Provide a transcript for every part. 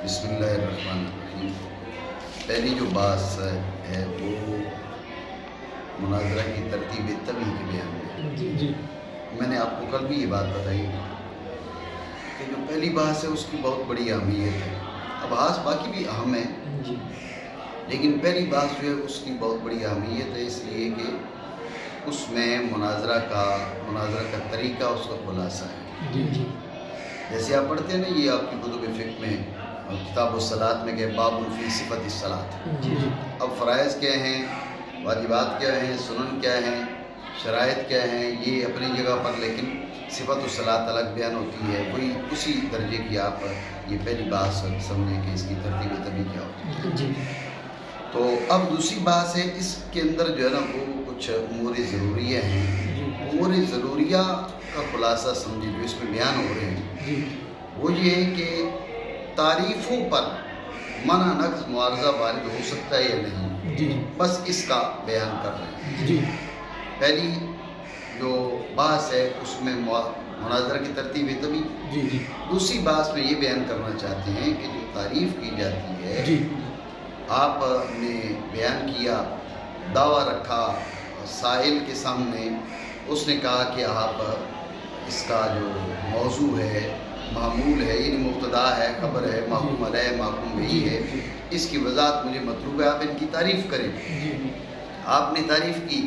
بسم اللہ الرحمن الرحیم۔ پہلی جو بات ہے وہ مناظرہ کی ترتیب طبی کے بیان میں جی میں نے آپ کو کل بھی یہ بات بتائی کہ جو پہلی بات ہے اس کی بہت بڑی اہمیت ہے۔ ابحاث باقی بھی اہم ہیں جی لیکن پہلی بات جو ہے اس کی بہت بڑی اہمیت ہے، اس لیے کہ اس میں مناظرہ کا طریقہ، اس کا خلاصہ ہے۔ جی جی جیسے آپ پڑھتے ہیں نا، یہ آپ کی کتب فقہ میں کتاب الصلاۃ میں کہ باب فی صفت الصلاۃ، جی اب فرائض کیا ہیں، واجبات کیا ہیں، سنن کیا ہیں، شرائط کیا ہیں، یہ اپنی جگہ پر، لیکن صفت الصلاۃ الگ بیان ہوتی ہے، وہی اسی درجے کی آپ یہ پہلی بات سمجھیں کہ اس کی ترتیب طبی کیا ہوتی ہے۔ جی تو اب دوسری بات ہے، اس کے اندر جو ہے نا وہ کچھ امور ضروریہ ہیں۔ امور ضروریہ کا خلاصہ سمجھے جو اس میں بیان ہو رہے ہیں جی وہ یہ ہے کہ تعریفوں پر منع نقض معارضہ وارد ہو سکتا ہے یا نہیں، جی بس اس کا بیان کر رہے ہیں۔ جی پہلی جو بحث ہے اس میں مناظرہ کی ترتیب طبی، جی جی دوسری بات میں یہ بیان کرنا چاہتے ہیں کہ جو تعریف کی جاتی ہے، جی آپ نے بیان کیا، دعویٰ رکھا سائل کے سامنے، اس نے کہا کہ آپ اس کا جو موضوع ہے، معمول ہے، یعنی مبتدا ہے، خبر ہے، محکوم علیہ، محکوم بہی ہے، اس کی وضاحت مجھے مطلوب ہے، آپ ان کی تعریف کریں۔ جی آپ نے تعریف کی،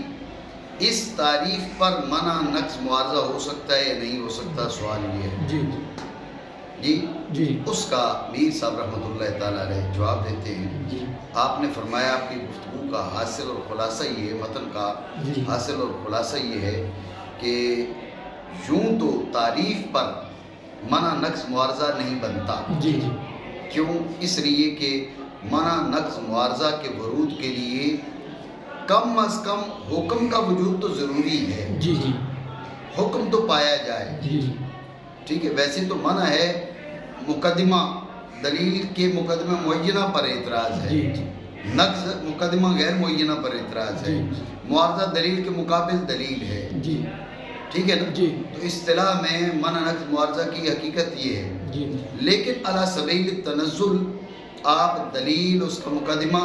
اس تعریف پر منع نقض معارضہ ہو سکتا ہے یا نہیں ہو سکتا، سوال یہ ہے جی جی۔ جی اس کا میر صاحب رحمۃ اللہ تعالیٰ علیہ جواب دیتے ہیں۔ جی آپ نے فرمایا آپ کی گفتگو کا حاصل اور خلاصہ یہ ہے، متن کا جی حاصل اور خلاصہ یہ ہے کہ یوں تو تعریف پر منع نقض معارضہ نہیں بنتا۔ جی جی کیوں؟ اس لیے کہ منع نقض معارضہ کے ورود کے لیے کم از کم حکم کا وجود تو ضروری ہے، جی جی حکم تو پایا جائے، جی ٹھیک ہے۔ ویسے تو منع ہے، مقدمہ دلیل کے مقدمہ معینہ پر اعتراض ہے، جی جی نقض مقدمہ غیر معینہ پر اعتراض ہے، جی معارضہ دلیل کے مقابل دلیل ہے، جی ٹھیک ہے نا۔ جی تو اصطلاح میں منع نقض معارضہ کی حقیقت یہ ہے، جی لیکن علی سبیل التنزل آپ دلیل، اس کا مقدمہ،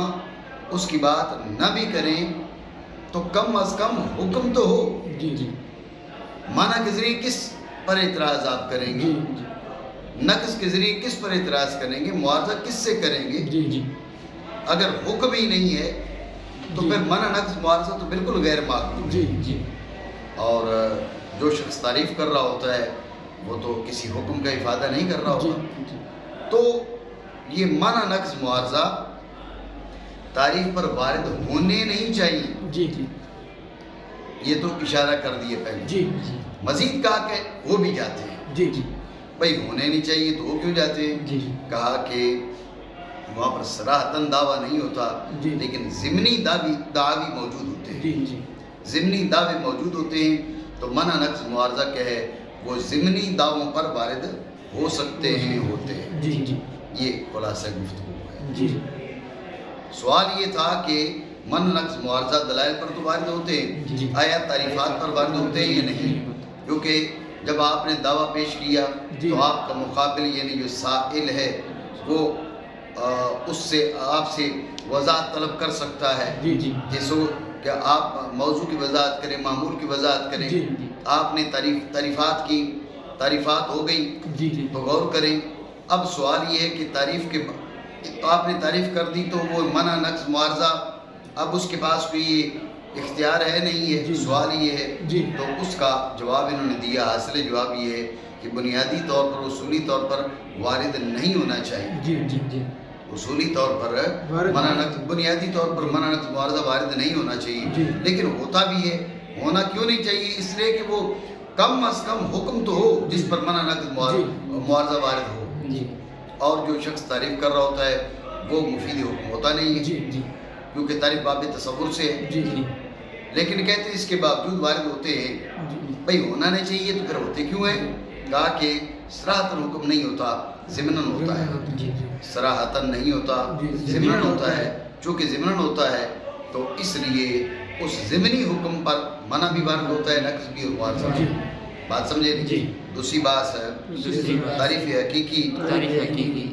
اس کی بات نہ بھی کریں تو کم از کم حکم تو ہو۔ جی جی منع کے ذریعے کس پر اعتراض آپ کریں گے، جی نقض کے ذریعے کس پر اعتراض کریں گے، معارضہ کس سے کریں گے؟ جی جی اگر حکم ہی نہیں ہے تو جی پھر منع نقض معارضہ تو بالکل غیر معقول ہے۔ جی جی اور جو شخص تعریف کر رہا ہوتا ہے وہ تو کسی حکم کا افادہ نہیں کر رہا ہوتا، تو یہ منع نقض معارضہ تعریف پر وارد ہونے نہیں چاہیے، جی جی یہ تو اشارہ کر دیے پہلے۔ جی جی مزید کہا کہ وہ بھی جاتے ہیں، جی جی بھائی ہونے نہیں چاہیے تو وہ کیوں جاتے ہیں؟ جی کہا کہ وہاں پر صراحتاً دعویٰ نہیں ہوتا، جی لیکن ضمنی دعوی موجود ہوتے ہیں، جی جی ضمنی دعوے موجود ہوتے ہیں، تو منع نقض معارضہ کیا ہے، وہ ضمنی دعووں پر وارد ہو سکتے ہیں، ہوتے ہیں۔ جی جی یہ خلاصہ گفتگو ہے۔ جی سوال یہ تھا کہ منع نقض معارضہ دلائل پر تو وارد ہوتے ہیں، جی آیا تعریفات پر وارد ہوتے ہیں یا نہیں؟ کیونکہ جب آپ نے دعویٰ پیش کیا جی تو آپ کا مقابل یعنی جو سائل ہے وہ اس سے آپ سے وضاحت طلب کر سکتا ہے، جی جی جس کو کہ آپ موضوع کی وضاحت کریں، معمول کی وضاحت کریں۔ جی جی آپ نے تعریفات کی، تعریفات ہو گئی جی جی تو غور کریں۔ اب سوال یہ ہے کہ تعریف کے آپ نے تعریف کر دی تو وہ منع نقض معارضہ اب اس کے پاس کوئی اختیار ہے نہیں ہے، جی سوال یہ ہے۔ جی تو اس کا جواب انہوں نے دیا، حاصل جواب یہ ہے کہ بنیادی طور پر، اصولی طور پر وارد نہیں ہونا چاہیے۔ جی جی جی اصولی طور پر منع نقض، بنیادی طور پر منع نقض معارضہ وارد نہیں ہونا چاہیے، جی لیکن ہوتا بھی ہے۔ ہونا کیوں نہیں چاہیے؟ اس لیے کہ وہ کم از کم حکم تو ہو جس پر منع نقض معارضہ وارد ہو، جی اور جو شخص تعریف کر رہا ہوتا ہے وہ مفید حکم ہوتا نہیں ہے، جی جی کیونکہ تعریف باب تصور سے ہے۔ جی جی لیکن کہتے ہیں اس کے باوجود وارد ہوتے ہیں، بھئی ہونا نہیں چاہیے تو پھر ہوتے کیوں ہیں؟ کہا کہ صراحتاً حکم نہیں ہوتا، ضمناً ہوتا ہے، جی صراحتاً نہیں ہوتا، ضمناً ہوتا ہے۔ چونکہ ضمناً ہوتا ہے تو اس لیے اس ضمنی حکم پر منع بھی وارد ہوتا ہے، نقض بھی اور معارضہ بھی۔ بات سمجھے نہیں؟ جی دوسری بات ہے دوسری بات تعریف حقیقی، تعریف حقیقی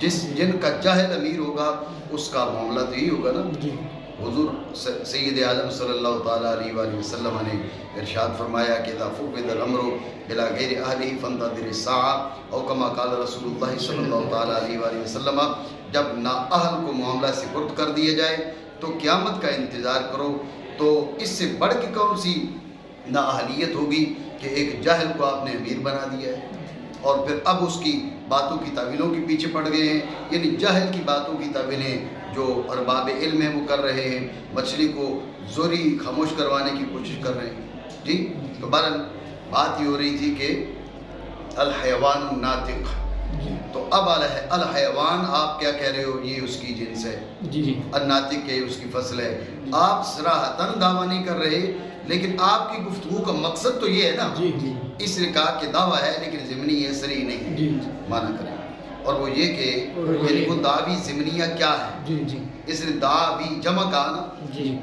جس جن کا جاہل امیر ہوگا اس کا معاملہ تو یہی ہوگا نا. حضور سید عالم صلی اللہ تعالیٰ علیہ وآلہ وسلم نے ارشاد فرمایا کہ اذا فوض الامر الى غیر اہلہ فانتظر الساعۃ او کما قال رسول اللہ صلی اللہ تعالیٰ علیہ وآلہ وسلم. جب نااہل کو معاملہ سپرد کر دیا جائے تو قیامت کا انتظار کرو. تو اس سے بڑھ کے کون سی نااہلیت ہوگی کہ ایک جاہل کو آپ نے امیر بنا دیا ہے اور پھر اب اس کی باتوں کی تعویلوں کے پیچھے پڑ گئے ہیں. یعنی جاہل کی باتوں کی تعویلیں جو ارباب علم ہیں وہ کر رہے ہیں, مچھلی کو زوری خاموش کروانے کی کوشش کر رہے ہیں. جی تو بہرحال بات یہ ہو رہی تھی کہ الحیوان الناطق. تو اب الحیوان آپ کیا کہہ رہے ہو, یہ اس کی جنس ہے. الناطق ہے اس کی فصل ہے. آپ صراحتاً دعویٰ نہیں کر رہے لیکن آپ کی گفتگو کا مقصد تو یہ ہے نا. اس نے کہا کہ دعویٰ ہے لیکن ضمنی ہے, صریح نہیں. مانا کریں اور وہ یہ کہ یعنی وہ دعوی ضمنیہ کیا ہے. اس نے دعوی جمع کہا نا,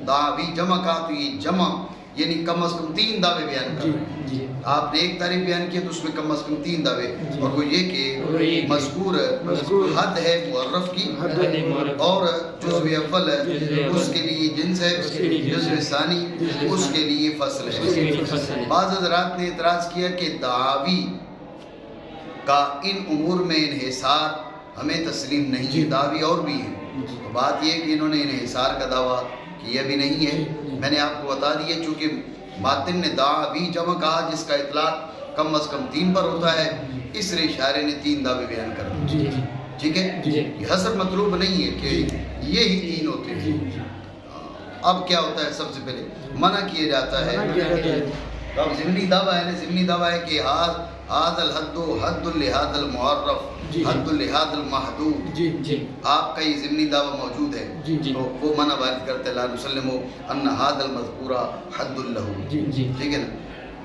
دعوی جمع کہا تو یہ جمع یعنی کم از کم 3 دعوے بیان کر رہے ہیں. آپ نے ایک تعریف بیان کیا تو اس میں کم از کم 3 دعوے. اور وہ یہ کہ مذکور حد ہے معرف کی اور جزو اول اس کے لیے جنس ہے, جزو ثانی اس کے لیے فصل ہے. بعض حضرات نے اعتراض کیا کہ دعوی کا ان امور میں انحصار ہمیں تسلیم نہیں ہے, دعوی اور بھی ہیں. تو بات یہ کہ انہوں نے انحصار کا دعویٰ کیا بھی نہیں ہے. میں نے آپ کو بتا دیا چونکہ ماتن نے دعوی جمع کہا جس کا اطلاق کم از کم 3 پر ہوتا ہے, اس لیے شاعر نے 3 دعوے بیان کر دیے. ٹھیک ہے, یہ حصر مطلوب نہیں ہے کہ یہی 3 ہوتے ہیں. اب کیا ہوتا ہے, سب سے پہلے منع کیا جاتا ہے. تو اب ضمنی دعویٰ ہے نا, ضمنی دعویٰ ہے کہ حد الحد حد لحاد المعرف حد لحاد المحدود. آپ کا یہ ضمنی دعویٰ موجود ہے تو وہ منع وارد کرتے لا نسلم ان حاد المذکور حد له. ٹھیک ہے نا,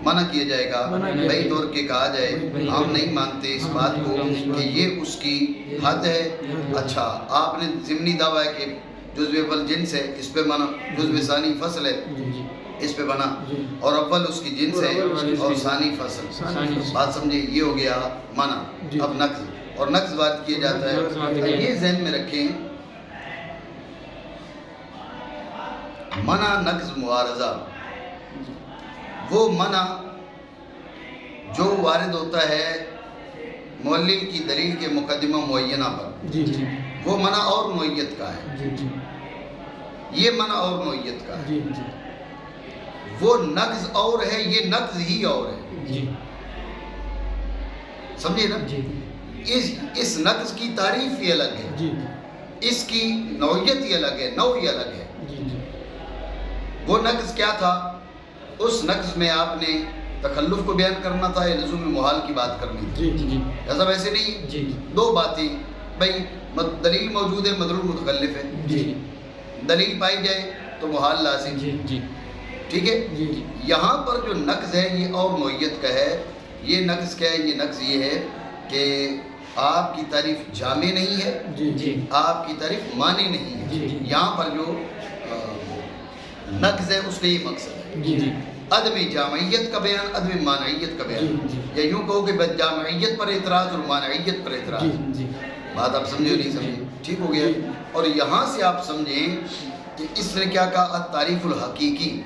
منع کیا جائے گا بھائی طور کے کہا جائے ہم نہیں مانتے اس بات کو کہ یہ اس کی حد ہے. اچھا آپ نے ضمنی دعویٰ ہے کہ جزو اول جنس ہے, اس پہ منع. جزو ثانی فصل ہے, اس پہ بنا. اور اول اس کی جنس ہے اور ثانی فصل. بات سمجھے, یہ ہو گیا منع. اب نقض, اور نقض وارد کیا جاتا ہے. یہ ذہن میں رکھیں, منع نقض معارضہ وہ منع جو وارد ہوتا ہے معلل کی دلیل کے مقدمہ معینہ پر, وہ منع اور نوعیت کا ہے. یہ منع اور نوعیت کا ہے. وہ نقض اور ہے, یہ نقض ہی اور ہے. سمجھے نا, اس نقض کی تعریف ہی الگ ہے, اس کی نوعیت ہی الگ ہے, نوع ہی الگ ہے. وہ نقض کیا تھا, اس نقض میں آپ نے تخلف کو بیان کرنا تھا یا لزوم محال کی بات کرنی تھی. ایسا ویسے نہیں, 2 باتیں بھائی, دلیل موجود ہے, مدلول متخلف ہے. دلیل پائی جائے تو محال لازم. ٹھیک ہے. یہاں پر جو نقض ہے یہ اور نوعیت کا ہے. یہ نقض کیا ہے, یہ نقض یہ ہے کہ آپ کی تعریف جامع نہیں ہے, آپ کی تعریف معنی نہیں ہے. یہاں پر جو نقض ہے اس کا یہ مقصد ہے, عدم جامعیت کا بیان, عدم مانعیت کا بیان. یا یوں کہو کہ جامعیت پر اعتراض اور مانعیت پر اعتراض. بات آپ سمجھے نہیں سمجھے, ٹھیک ہو گیا. اور یہاں سے آپ سمجھیں کہ اس نے کیا کہا, تعریف الحقیقی.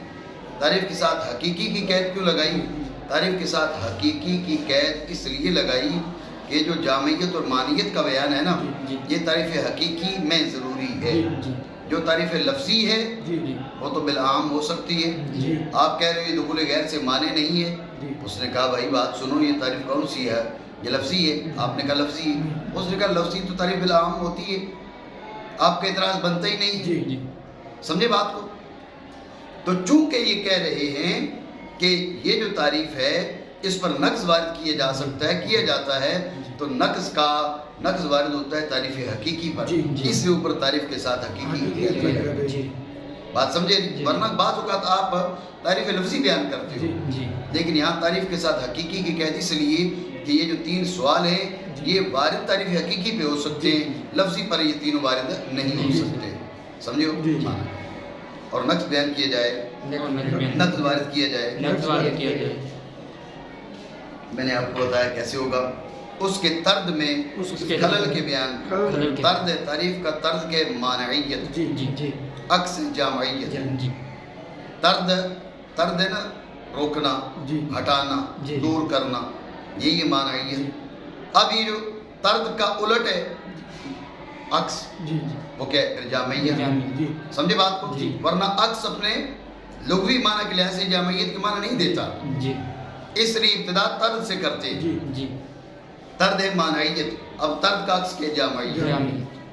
تعریف کے ساتھ حقیقی کی قید کیوں لگائی, تعریف کے ساتھ حقیقی کی قید اس لیے لگائی کہ جو جامعیت اور مانیت کا بیان ہے نا, یہ تعریف حقیقی میں ضروری ہے. جو تعریف لفظی ہے وہ تو بالعام ہو سکتی ہے. آپ کہہ رہے ہیں دخول غیر سے معنی نہیں ہے. اس نے کہا بھائی بات سنو, یہ تعریف کون سی ہے, یہ لفظی ہے. آپ نے کہا لفظی ہے. اس نے کہا لفظی تو تعریف بالعام ہوتی ہے, آپ کا اعتراض بنتا ہی نہیں. سمجھے بات کو. تو چونکہ یہ کہہ رہے ہیں کہ یہ جو تعریف ہے اس پر نقض وارد کیا جا سکتا ہے, کیا جاتا ہے, تو نقض وارد ہوتا ہے تعریف حقیقی پر. اس کے اوپر تعریف کے ساتھ حقیقی. بات سمجھے, ورنہ بعض اوقات آپ تعریف لفظی بیان کرتے ہو, لیکن یہاں تعریف کے ساتھ حقیقی کی قید اس لیے کہ یہ جو 3 سوال ہیں یہ وارد تعریف حقیقی پہ ہو سکتے ہیں, لفظی پر یہ تینوں وارد نہیں ہو سکتے. سمجھے ہو. اور نقض بیان کیا جائے, نقض وارد کیا جائے. میں نے آپ کو بتایا کیسے ہوگا. اس کے طرد میں خلل کے بیان، خلل کے طرد تعریف کا طرد کے مانعیت، جی جی جی عکس جامعیت، جی طرد ہے نا روکنا، جی ہٹانا، جی دور کرنا، یہ مانعیت۔ اب یہ جو طرد کا الٹ ہے عکس، جی وہ کیا ہے؟ جامعیت۔ جی سمجھے بات کو؟ جی۔ ورنہ عکس اپنے لغوی معنی کے لحاظ سے جامعیت کے معنی نہیں دیتا، جی اس لیے ابتدا طرد سے کرتے ہیں۔ جی جی طرد ہے مانعیت، اب طرد کا عکس کے جامعیت،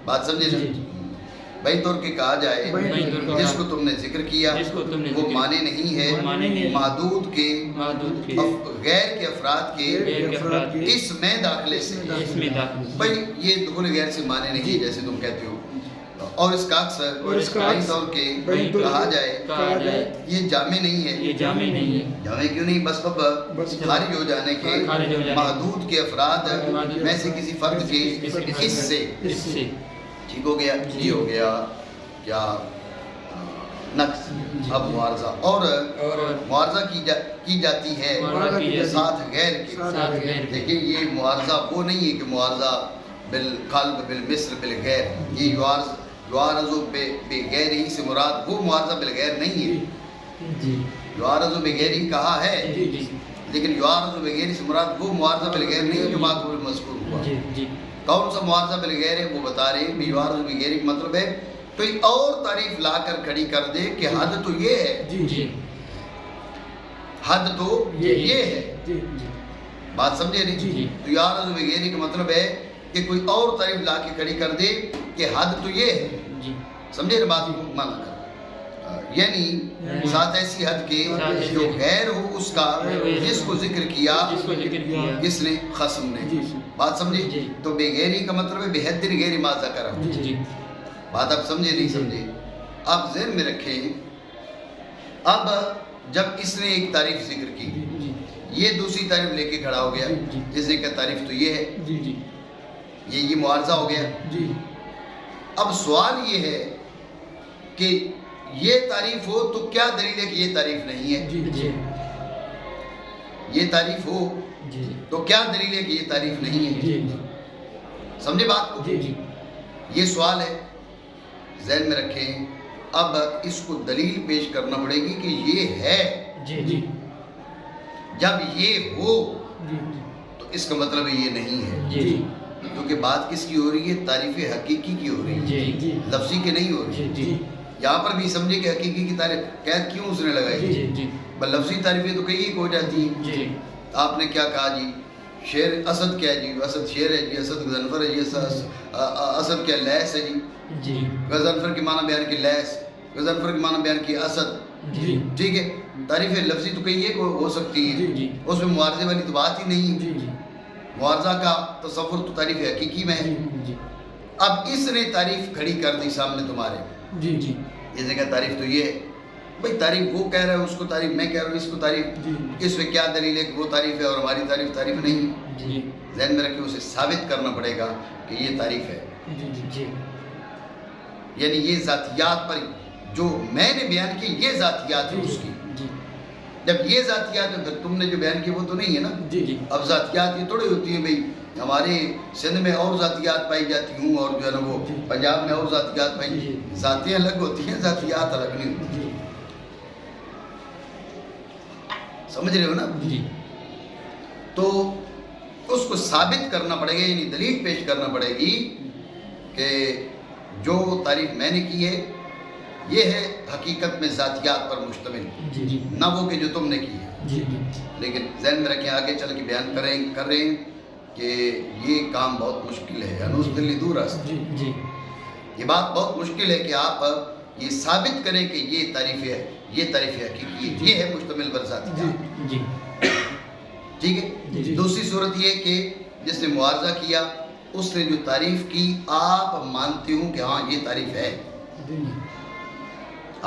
بات سمجھے نا؟ جی۔ بھائی طور کے کہا جائے بھائی طور کے جس کو تم نے ذکر کیا جس کو تم نے وہ ذکر معنی نہیں ہے، وہ معنی نہیں ہے، محدود کے محدود کے غیر کے افراد کے غیر کے افراد کے اس میں داخلے سے، اس میں داخل۔ بھائی یہ دخول غیر سے معنی نہیں جیسے تم کہتے ہو، اور اس کا اکثر اور اس کا بھائی عکس طور کے بھائی طور کہا کہا جائے یہ جامع نہیں ہے، یہ جامع نہیں ہے، جامع کیوں نہیں؟ بس بس خارج ہو جانے کے، خارج ہو جانے محدود کے افراد میں سے کسی فرد کے اس سے، اس سے ٹھیک ہو گیا؟ یہ ہو گیا کیا نقص۔ اب معارضہ، اور معارضہ کی جاتی ہے معارضہ کی جاتی ساتھ غیر کے۔ ساتھ غیر کے۔ لیکن یہ معارضہ وہ نہیں ہے کہ معارضہ بالقلب بالمصر بالغیر، یہ یعارض بغیر ہی سے مراد وہ معارضہ بالغیر نہیں ہے، جی یعارض بغیر ہی کہا ہے، جی جی لیکن یعارض بغیر سے مراد وہ معارضہ بالغیر نہیں ہے جو معقول مذکور ہوا۔ جی جی کون سا معارضہ بالغیر ہے وہ بتا رہے ہیں، یعارض بغیر کا مطلب ہے کوئی اور تعریف لا کر کھڑی کر دے کہ حد تو یہ ہے، جی جی حد تو یہ ہے، جی جی بات سمجھے نہیں؟ جی۔ تو یعارض بغیر کا مطلب ہے کہ کوئی اور تعریف لا کے کھڑی کر دے کہ حد تو یہ ہے، جی سمجھے نا بات کو؟ مانا کر یعنی ساتھ ایسی حد کے جو غیر ہو اس کا، جس کو ذکر کیا جس کو ذکر کیا کس نے؟ خصم نے، جی بات سمجھے؟ جی۔ تو بغیری کا مطلب ہے بحد غیر ما ذکر، جی جی بات آپ سمجھے نہیں سمجھے؟ آپ ذہن میں رکھیں، اب جب اس نے ایک تعریف ذکر کی، جی یہ دوسری تعریف لے کے کھڑا ہو گیا، جی۔ جس نے کہا تعریف تو یہ ہے، جی جی یہ معارضہ ہو گیا۔ جی اب سوال یہ ہے کہ یہ تعریف ہو تو کیا دلیل ہے کہ یہ تعریف نہیں ہے؟ جی جی یہ تعریف ہو جی تو کیا دلیل ہے کہ یہ تعریف نہیں ہے؟ جی سمجھے بات کو؟ جی جی یہ سوال ہے، ذہن میں رکھیں۔ اب اس کو دلیل پیش کرنا پڑے گی کہ یہ ہے، جی جی جب یہ ہو جی تو اس کا مطلب ہے یہ نہیں ہے، جی کیونکہ بات کس کی ہو رہی ہے؟ تعریف حقیقی کی ہو رہی ہے، جی جی لفظی کے نہیں ہو رہی ہے۔ جی یہاں پر بھی سمجھے کہ حقیقی کی تعریف قید کیوں اس نے لگائی؟ جی جی بل لفظی تعریفیں تو کئی ایک ہو جاتی ہیں۔ جی آپ نے کیا کہا جی؟ شیر اسد کیا ہے جی؟ اسد شیر ہے جی، اسد غضنفر ہے جی، اسد کیا لیس ہے جی؟ جی غضنفر کے معنی بیان کی لیس، غضنفر کے معنی بیان کی اسد، جی ٹھیک ہے؟ تعریف لفظی تو کئی ایک ہو سکتی ہیں، جی اس میں معارضے والی تو بات ہی نہیں ہے۔ جی جی معارضہ کا تصور تو تعریف حقیقی میں ہے۔ جی اب اس نے تعریف کھڑی کر دی سامنے تمہارے، جی جی یہ جگہ تعریف تو یہ ہے، بھائی تعریف وہ کہہ رہا ہے اس کو تعریف، میں کہہ رہا ہوں اس کو تعریف، جی اس میں کیا دلیل ہے کہ وہ تعریف ہے اور ہماری تعریف تعریف نہیں؟ جی ذہن میں رکھیں، اسے ثابت کرنا پڑے گا کہ یہ تعریف ہے، جی جی یعنی یہ ذاتیات پر جو میں نے بیان کی یہ ذاتیات ہے اس کی، جی جب یہ ذاتیات ہے پھر تم نے جو بیان کی وہ تو نہیں ہے نا۔ جی جی اب ذاتیات یہ تھوڑی ہوتی ہیں بھئی ہمارے سندھ میں اور ذاتیات پائی جاتی ہوں اور جو ہے نا وہ پنجاب میں اور ذاتیات پائی، ذاتیں الگ ہوتی ہیں، ذاتیات الگ نہیں ہوتی، جی سمجھ رہے ہو نا؟ جی تو اس کو ثابت کرنا پڑے گا، یعنی دلیل پیش کرنا پڑے گی کہ جو تعریف میں نے کی ہے یہ ہے حقیقت میں ذاتیات پر مشتمل، جی جی نہ وہ کہ جو تم نے کی ہے۔ جی جی لیکن ذہن میں رکھیں، آگے چل کے بیان کر رہے ہیں کہ یہ کام بہت مشکل ہے، انوس دلی دور است، جی جی یہ بات بہت مشکل ہے کہ آپ یہ ثابت کریں کہ یہ تعریف ہے، یہ تعریف حقیقی ہے، یہ ہے مشتمل بر ذاتیات، جی ٹھیک ہے؟ جی۔ دوسری صورت یہ کہ جس نے معارضہ کیا اس نے جو تعریف کی آپ مانتے ہوں کہ ہاں یہ تعریف ہے، جی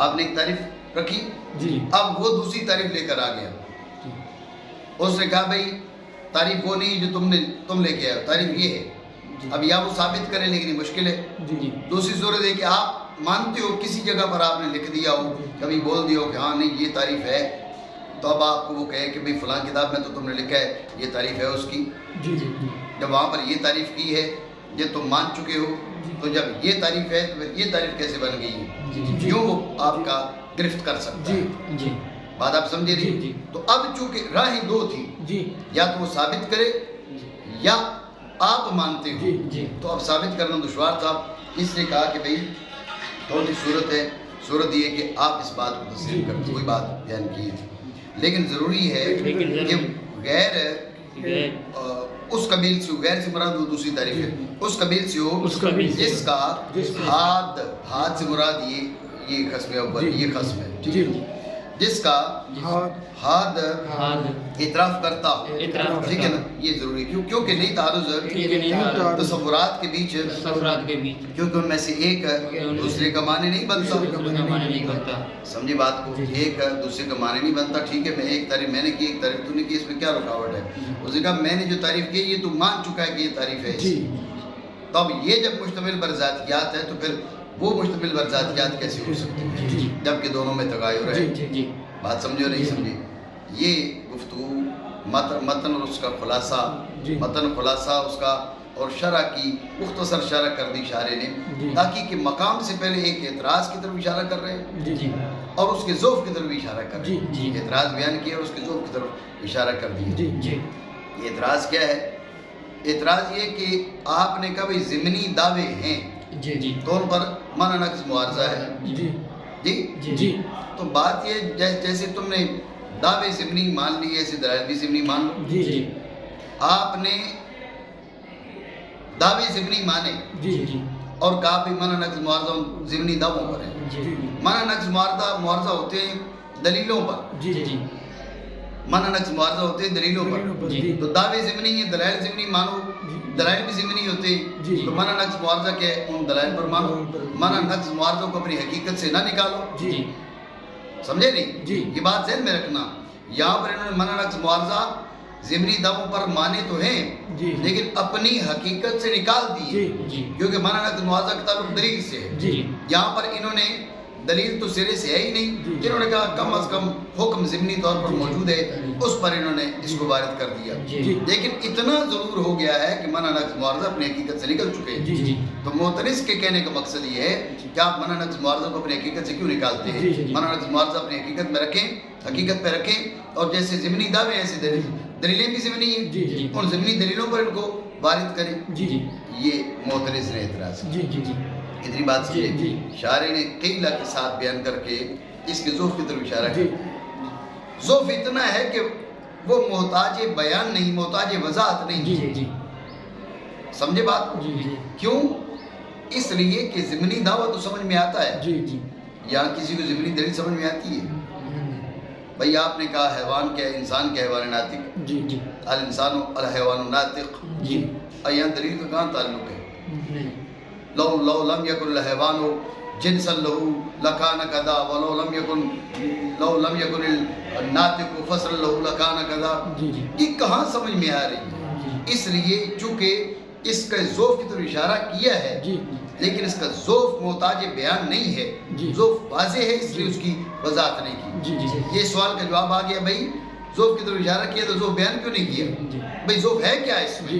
آپ نے ایک تعریف رکھی، جی اب وہ دوسری تعریف لے کر آ گیا، اس نے کہا بھئی تعریف وہ نہیں جو تم لے کے آئے، تعریف یہ ہے، اب یا وہ ثابت کریں لیکن یہ مشکل ہے۔ جی دوسری صورت ہے کہ آپ مانتے ہو، کسی جگہ پر آپ نے لکھ دیا ہو، کبھی بول دیا ہو کہ ہاں نہیں یہ تعریف ہے، تو اب آپ کو وہ کہے کہ بھئی فلاں کتاب میں تو تم نے لکھا ہے یہ تعریف ہے اس کی، جی جی جب وہاں پر یہ تعریف کی ہے یہ تم مان چکے ہو، تو جب یہ تعریف ہے تو پھر یہ تعریف کیسے بن گئی ہے؟ کیوں وہ آپ کا گرفت کر سکتا ہے؟ جی بات آپ سمجھے نہیں؟ تو اب چونکہ راہیں دو تھی، یا تو وہ ثابت کرے یا آپ مانتے ہو، تو اب ثابت کرنا دشوار تھا، اس نے کہا کہ بھئی کون سی صورت ہے؟ صورت یہ کہ آپ اس بات کو تسلیم کرتے، کوئی بات بیان کی ہے، لیکن ضروری ہے کہ غیر اس قبیل سے ہو، غیر سے مراد وہ دوسری تعریف ہے، اس قبیل سے ہو جس کا ہاتھ سے مراد یہ قسم اول، یہ قسم ہے، جس کا ہاتھ اعتراف کرتا ہو، ٹھیک ہے نا؟ یہ ضروری ہے کیونکہ نہیں تعارض تصورات کے بیچ، کیونکہ ان میں سے ایک دوسرے کا معنی نہیں بنتا، سمجھے بات کو؟ ایک دوسرے کا معنی نہیں بنتا، ٹھیک ہے؟ میں ایک تعریف میں نے کی، ایک تعریف تو نے کی، اس میں کیا رکاوٹ ہے؟ اس نے کہا میں نے جو تعریف کی یہ تو مان چکا ہے کہ یہ تعریف ہے، تو اب یہ جب مشتمل بر ذاتیات ہے تو پھر وہ مشتمل بر ذاتیات کیسے ہو سکتے ہیں جبکہ دونوں میں تغایر ہے؟ بات سمجھو نہیں سمجھے؟ یہ گفتگو متن اور اس کا خلاصہ، متن خلاصہ اس کا اور شرح کی مختصر شرح کر دی شارح نے، تاکہ کہ مقام سے پہلے ایک اعتراض کی طرف اشارہ کر رہے ہیں اور اس کے ذوف کی طرف اشارہ کر رہے ہیں، اعتراض بیان کیا اور اس کے ذوف کی طرف اشارہ کر دیا۔ یہ اعتراض کیا ہے؟ اعتراض یہ کہ آپ نے کہا بھئی ضمنی دعوے ہیں تو ان پر منع نقض معارضہ ہے، جی تو بات یہ جیسے تم نے دعوے ضمنی مان لی ایسے دلائل بھی ضمنی مان لو، آپ نے دعوے ضمنی مانے اور کہا بھی منع نقض معارضہ ضمنی دعووں پر ہے، منع نقض معارضہ ہوتے ہیں دلیلوں پر، منع نقض معارضہ ہوتے ہیں دلیلوں پر، تو دعوے ضمنی ہیں، دلائل ضمنی مانو، دلائل بھی ضمنی ہوتے ہیں، تو منع نقض معارضہ کیا ہے؟ ان دلائل پر مانو، منع نقض معارضوں کو اپنی حقیقت سے نہ نکالو، سمجھے نہیں؟ یہ بات ذہن میں رکھنا، یہاں پر انہوں نے منع نقض معارضہ ضمنی دعووں پر مانے تو ہیں لیکن اپنی حقیقت سے نکال دیے، کیونکہ منع نقض معارضہ کا تعلق دلیل سے ہے، یہاں پر انہوں نے دلیل تو سرے سے ہے ہی نہیں، انہوں نے کہا کم از کم حکم ضمنی طور پر موجود ہے، اس پر انہوں نے اس کو وارد کر دیا، لیکن اتنا ضرور ہو گیا ہے کہ منع نقض معارضہ اپنی حقیقت سے نکل چکے ہیں، تو معترض کے کہنے کا مقصد یہ ہے کہ آپ منع نقض معارضہ کو اپنی حقیقت سے کیوں نکالتے ہیں؟ منع نقض معارضہ اپنی حقیقت میں رکھیں، حقیقت پہ رکھیں، اور جیسے ضمنی دعوے ایسے دلیلیں بھی ضمنی ہیں، ان ضمنی دلیلوں پر ان کو وارد کریں، یہ معترض نے اعتراض کیا۔ اتنی بات سمجھے؟ شارح نے قیلہ کے ساتھ بیان کر کے اس کے ذوف کی طرف اشارہ کیا، ذوف اتنا ہے کہ وہ محتاج بیان نہیں، محتاج وضاحت نہیں، سمجھے بات؟ کیوں؟ اس لیے کہ ضمنی دعویٰ تو سمجھ میں آتا ہے، یہاں کسی کو ضمنی دلیل سمجھ میں آتی ہے؟ بھئی آپ نے کہا حیوان کیا ہے؟ انسان کیا حیوان ناطق، الانسان الحیوان ناطق، یہاں دلیل کا کہاں تعلق ہے؟ لو لم یکن الحیوان جنسا لہو لکان کذا ولو لم یکن الناطق فصل لہو لکان کذا، یہ کہاں سمجھ میں آ رہی ہے؟ اس لیے چونکہ اس کا ذوف کی طرف اشارہ کیا ہے لیکن اس کا ذوف محتاج بیان نہیں ہے، ذوف واضح ہے اس لیے اس کی وضاحت نہیں کی۔ یہ سوال کا جواب آ گیا، بھئی ذوف کی طرف اشارہ کیا تو ذوف بیان کیوں نہیں کیا؟ بھئی ذوف ہے کیا اس میں؟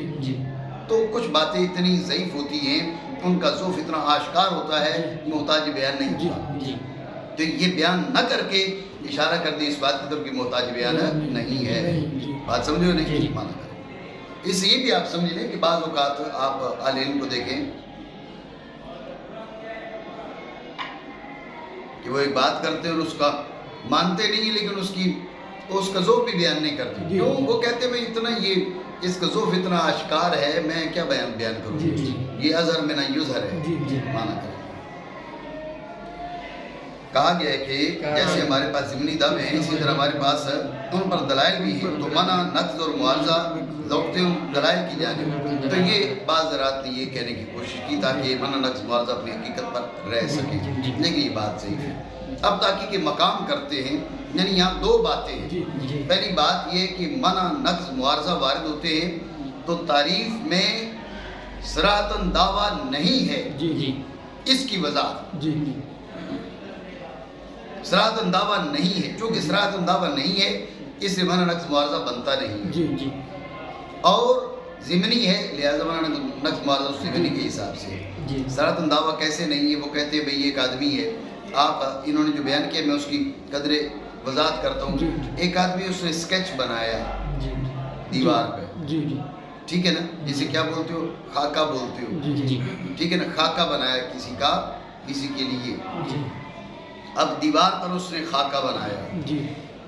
تو کچھ باتیں اتنی ضعیف ہوتی ہیں، ان کا ذوف اتنا آشکار ہوتا ہے، محتاج بیان نہیں ہوتا، تو یہ بیان نہ کر کے اشارہ کر دی اس بات کی طرف کہ محتاج بیان نہیں ہے، بات سمجھو نہیں؟ مانا کریں۔ اس یہ بھی آپ سمجھ لیں کہ بعض اوقات آپ اہل علم کو دیکھیں کہ وہ ایک بات کرتے ہیں اور اس کا مانتے نہیں لیکن اس کا ذوف بھی بیان نہیں کرتے، کیوں؟ وہ کہتے ہیں اتنا یہ اس کا ذوف اتنا آشکار ہے، میں کیا بیان کروں، یہ اظہر میں نہ یظہر ہے، مانا کریں۔ کہا گیا ہے کہ جیسے ہمارے پاس ضمنی دعوے ہیں اسی طرح ہمارے پاس ان پر دلائل بھی ہیں، تو منع نقض اور معارضہ لوٹتے ہیں دلائل کی جانب، تو یہ بعض حضرات نے یہ کہنے کی کوشش کی تاکہ منع نقض معارضہ اپنی حقیقت پر رہ سکے، لیکن یہ بات صحیح ہے۔ اب تاکہ کہ مقام کرتے ہیں، یعنی یہاں دو باتیں ہیں، پہلی بات یہ کہ منع نقض معارضہ وارد ہوتے ہیں تو تعریف میں صراحتاً دعویٰ نہیں ہے، اس کی وضاحت، صراحتاً دعویٰ نہیں ہے، چونکہ صراحتاً دعویٰ نہیں ہے اس لیے منع نقض معارضہ بنتا نہیں ہے، اور ضمنی ہے، لہٰذا انہوں نے نقص معارضہ ضمنی کے حساب سے جی صراحتاً دعویٰ کیسے نہیں ہے. وہ کہتے ہیں بھئی ایک آدمی ہے، آپ انہوں نے جو بیان کیا میں اس کی قدر وضاحت کرتا ہوں. جی. ایک آدمی اس نے اسکیچ بنایا جی دیوار پہ، جی جی ٹھیک ہے نا، جسے کیا بولتے ہو، خاکہ بولتے ہو، جی جی ٹھیک ہے نا، خاکہ بنایا کسی کا کسی کے لیے. جی اب دیوار پر اس نے خاکہ بنایا، جی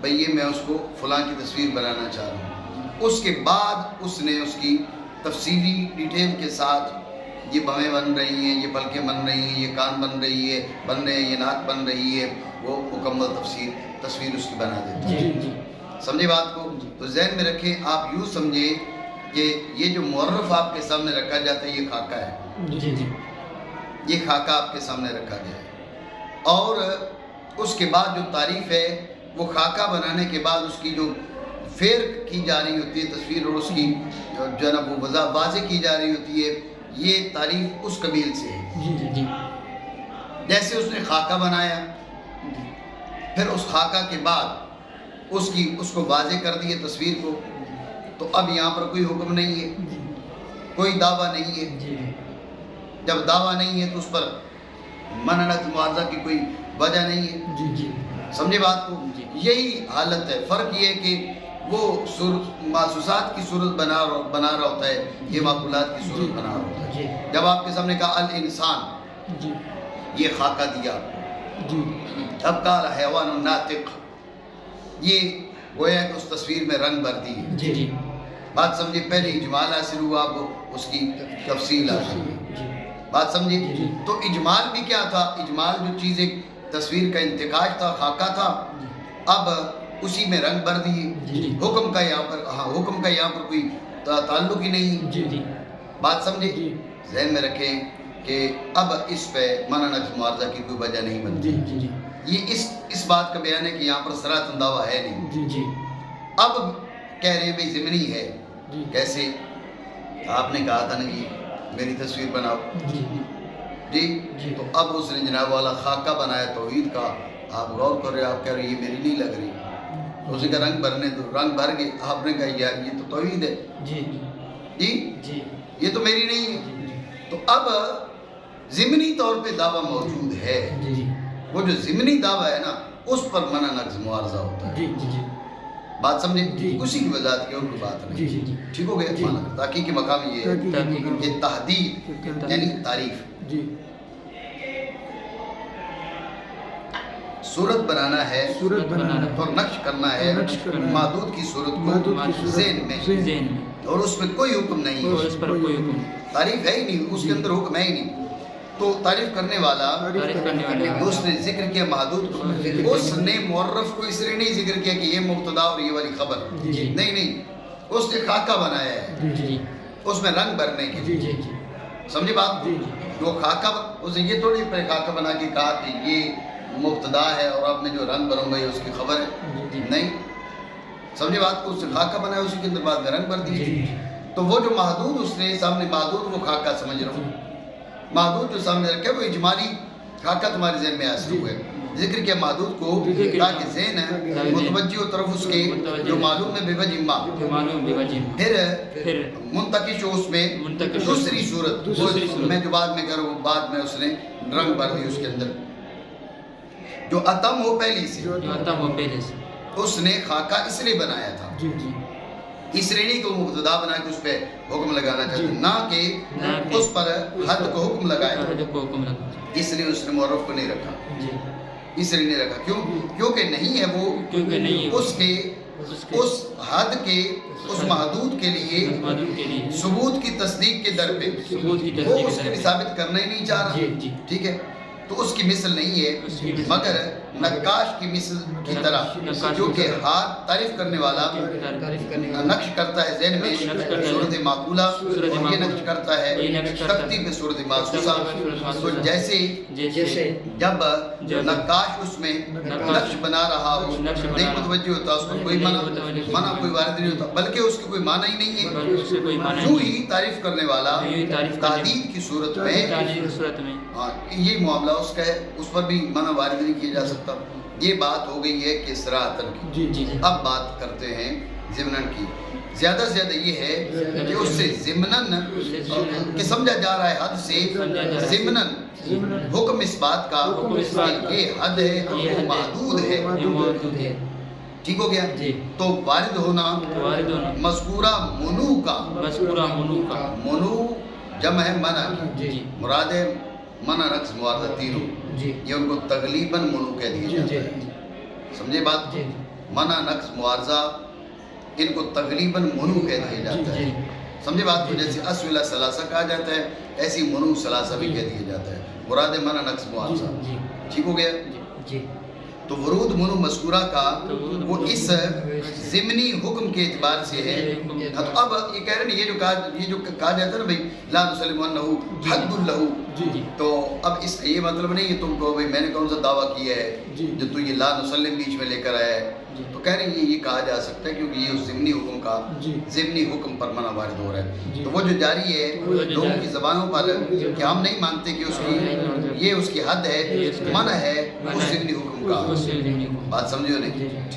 بھئی یہ میں اس کو فلاں کی تصویر بنانا چاہ رہا ہوں. اس کے بعد اس نے اس کی تفصیلی ڈیٹیل کے ساتھ یہ بھویں بن رہی ہیں، یہ پلکیں بن رہی ہیں، یہ کان بن رہی ہے، بن رہے ہیں، یہ ناک بن رہی ہے، وہ مکمل تصویر اس کی بنا دیتا ہے. جی جی سمجھے بات کو؟ تو ذہن میں رکھیں، آپ یوں سمجھیں کہ یہ جو معرف آپ کے سامنے رکھا جاتا ہے یہ خاکہ ہے، جی جی یہ خاکہ آپ کے سامنے رکھا گیا ہے. اور اس کے بعد جو تعریف ہے وہ خاکہ بنانے کے بعد اس کی جو فیر کی جا رہی ہوتی ہے تصویر، اور اس کی جو ہے نا وہ واضح کی جا رہی ہوتی ہے، یہ تعریف اس قبیل سے ہے. جی جی جیسے اس نے خاکہ بنایا، پھر اس خاکہ کے بعد اس کو واضح کر دیے تصویر کو، تو اب یہاں پر کوئی حکم نہیں ہے، کوئی دعویٰ نہیں ہے. جی جب دعویٰ نہیں ہے تو اس پر منع نقض معارضہ کی کوئی وجہ نہیں ہے. جی جی سمجھے بات کو؟ جی. یہی حالت ہے. فرق یہ ہے کہ وہ محسوسات کی صورت بنا رہا ہوتا ہے، یہ معقولات کی صورت بنا رہا ہوتا ہے. جی جب آپ کے سامنے کہا الانسان، جی یہ خاکہ دیا آپ کو. جی اب کہا حیوان الناطق، یہ گویا کہ اس تصویر میں رنگ بھر دی ہے. جی جی بات سمجھے؟ پہلے اجمال حاصل ہوا، اب اس کی تفصیل حاصل ہوئی. جی بات سمجھے؟ جی. تو اجمال بھی کیا تھا؟ اجمال جو چیز ایک تصویر کا انتقاش تھا، خاکہ تھا، اب اسی میں رنگ بھر دیے. جی. حکم کا یہاں پر حکم کا یہاں پر کوئی تعلق ہی نہیں. جی جی بات سمجھے؟ جی. ذہن میں رکھیں کہ اب اس پہ منع نقض معارضہ کی کوئی وجہ نہیں بنتی. جی جی جی یہ اس بات کا بیان ہے کہ یہاں پر صراحتاً دعویٰ ہے نہیں. جی جی اب کہہ رہے ہیں بھئی ضمنی ہے. جی کیسے؟ آپ نے کہا تھا نا جی میری تصویر بناؤ، جی جی جی. تو اب اس نے جناب والا خاکہ بنایا توحید کا. آپ غور کر رہے ہیں، آپ کہہ رہے ہیں یہ میری نہیں لگ رہی. اس نے کہا رنگ بھرنے دو، رنگ بھر گئے. آپ نے کہا یار یہ تو توحید ہے، جی جی جی یہ تو میری نہیں ہے. تو اب ضمنی طور پہ دعویٰ موجود ہے. جی جی وہ جو ضمنی دعویٰ ہے نا اس پر منع نقض معارضہ ہوتا ہے. جی جی جی بات سمجھے؟ جی. اسی کی وضاحت کی اور کوئی بات جی نہیں. جی جی ٹھیک ہو گیا؟ جی. تحقیق کے مقام یہ ہے کہ تحدید یعنی تعریف. جی صورت بنانا ہے صورت بنانا اور نقش کرنا ہے نقش کرنا ہے. محدود کی صورت محدود کو کی صورت ذہن میں، ذہن میں، اور اس میں کوئی حکم نہیں اور ہے. اس پر کوئی حکم تعریف ہے ہی نہیں، اس کے اندر حکم ہے ہی نہیں. تو تعریف کرنے والا تعریف کرنے والے اس نے ذکر کیا محدود کو. اس نے معرف کو اس لیے نہیں ذکر کیا کہ یہ مبتدا اور یہ والی خبر. جی. نہیں نہیں، اس نے خاکہ بنایا ہے جی جی اس میں رنگ بھرنے کے جی لیے. جی جی سمجھے بات؟ جی جو خاکہ اس نے یہ تھوڑی پہ خاکہ بنا کے کہا کہ یہ مبتدا ہے اور اب میں جو رنگ بھروں گا یہ اس کی خبر ہے. جی. نہیں، سمجھے بات کو؟ اس نے خاکہ بنایا، اسی کے اندر بعد میں رنگ بھر جی دی. تو وہ جو محدود اس نے سامنے محدود وہ خاکہ سمجھ رہا ہوں. محدود جو سامنے رکھے وہ اجمالی خاکہ تمہارے ذہن میں حاصل ہوئے. ذکر کیا محدود کو تاکہ ذہن متوجہ طرف اس کے جو معلوم ہے بے وجہ ما، معلوم بے وجہ پھر منتقش ہو اس میں دوسری صورت میں جو بعد میں کروں بعد میں اس نے رنگ بھر دی اس کے اندر. جو اتم ہو پہلی سے، جو اتم ہو پہلے سے، اس نے خاکہ اس لیے بنایا تھا. جی جی اس ریڑھی کو مبتدا بنا کے اس پہ حکم لگانا چاہتے ہیں، نہ کہ اس پر حد کو حکم لگائے. کو حکم لگا. اس لیے اس نے معرف کو نہیں رکھا. جی اس لیے نہیں رکھا کیوں؟ کیونکہ نہیں ہے وہ کیونکہ نہیں ہے اس کے اس حد کے اس محدود کے لیے محدود کے لیے ثبوت کی تصدیق کے در پہ ثبوت کی وہ تصدیق اس کے لیے ثابت کرنا ہی نہیں چاہ رہا. جی جی ٹھیک ہے، تو اس کی مثل نہیں ہے مگر نقاش کی مثل کی طرح، جو کہ ہاتھ تعریف کرنے والا تعریف کرنے نقش کرتا ہے ذہن میں صورت معقولہ، اور یہ نقش کرتا ہے تختی میں صورت محسوسہ. تو جیسے جب نقاش اس میں نقش بنا رہا ہو نہیں متوجہ ہوتا اس پر کوئی منع کوئی وارد نہیں ہوتا، بلکہ اس کے کوئی معنی ہی نہیں ہے. یوں ہی تعریف کرنے والا تحدید کی صورت میں یہ معاملہ اس کا ہے، اس پر بھی منع وارد نہیں کیا جا سکتا. یہ بات ہو گئی ہے کہ صراحتاً کی. جی جی اب بات کرتے ہیں ضمناً کی. زیادہ سے زیادہ یہ ہے کہ اس سے ضمناً کہ سمجھا جا رہا ہے حد سے ضمناً حکم اس بات کا کہ یہ حد ہے وہ محدود ہے. یہ موجود ہے. ٹھیک ہو گیا. جی. تو وارد ہونا وارد ہونا مذکورہ منو کا، مذکورہ منو کا، منو جمع ہے منع، جی مراد ہے منع نقص معارضہ تینوں، جی یہ ان کو تغلیباً منو کہہ دیا جاتا جی ہے. سمجھے بات؟ جی منع نقص معارضہ ان کو تغلیباً منو کہہ دیا جاتا ہے. جی سمجھے بات کو؟ جیسے اسولہ ثلاثہ کہا جاتا ہے ایسی منو ثلاثہ بھی کہہ دیا جاتا ہے. مراد ہے منع نقص معارضہ. جی ٹھیک ہو گیا. جی تو ورود منو مذکورہ کا وہ اس ضمنی حکم کے اعتبار سے ہے. ہاں تو اب یہ کہہ رہے ہیں یہ جو کہا جاتا ہے نا بھائی لا نسلم انہو حد لہو، تو اب اس یہ مطلب نہیں ہے تم کو بھائی میں نے کون سا دعویٰ کیا ہے جو تو یہ لا نسلم بیچ میں لے کر آیا ہے. تو کہہ رہے ہیں یہ کہا جا سکتا ہے کیونکہ یہ اس ضمنی حکم کا ضمنی حکم پر منع وارد ہو رہا ہے. تو وہ جو جاری ہے لوگوں کی زبانوں پر کہ ہم نہیں مانتے کہ اس کی یہ اس کی حد ہے، منع ہے اس ضمنی حکم کا. اس سے بات سمجھو نہیں؟